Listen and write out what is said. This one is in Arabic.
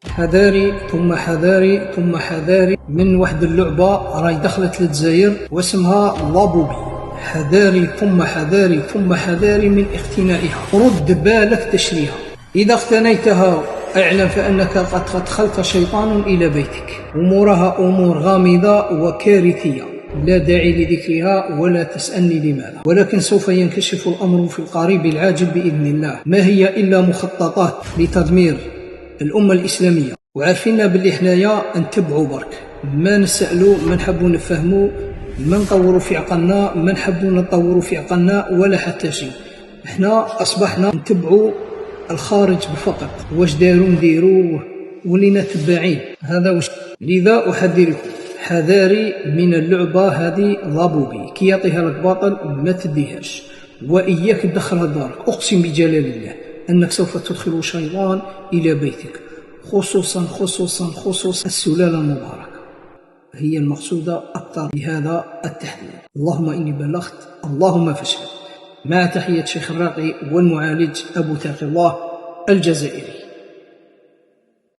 حذاري ثم حذاري ثم حذاري من واحد اللعبة راهي دخلت للجزائر واسمها لابوبي. حذاري ثم حذاري ثم حذاري من اقتنائها، رد بالك تشريها. إذا اقتنيتها اعلم فأنك قد أدخلت شيطان إلى بيتك. أمورها أمور غامضة وكارثية، لا داعي لذكرها ولا تسألني لماذا، ولكن سوف ينكشف الأمر في القريب العاجل بإذن الله. ما هي إلا مخططات لتدمير الأمة الإسلامية، وعارفين باللي حنايا نتبعوا برك، ما نسألوا، ما نحبوا نفهموا، ما نطوروا في عقلنا، ما نحبوا نطوروا في عقلنا ولا حتى شيء. احنا أصبحنا نتبعوا الخارج فقط، واش داروا نديروا ولينا تباعين. هذا واش. لذا أحذركم حذاري من اللعبة هذه لابوبي، كي يعطيها لك باطل ما تديهاش، وإياك تدخلها دارك. أقسم بجلال الله أنك سوف تدخل شيطان إلى بيتك، خصوصا السلالة المباركة هي المقصودة أكثر بهذا التحذير. اللهم إني بلغت، اللهم فاشهد. مع تحية شيخ الراقي والمعالج أبو تقي الله الجزائري.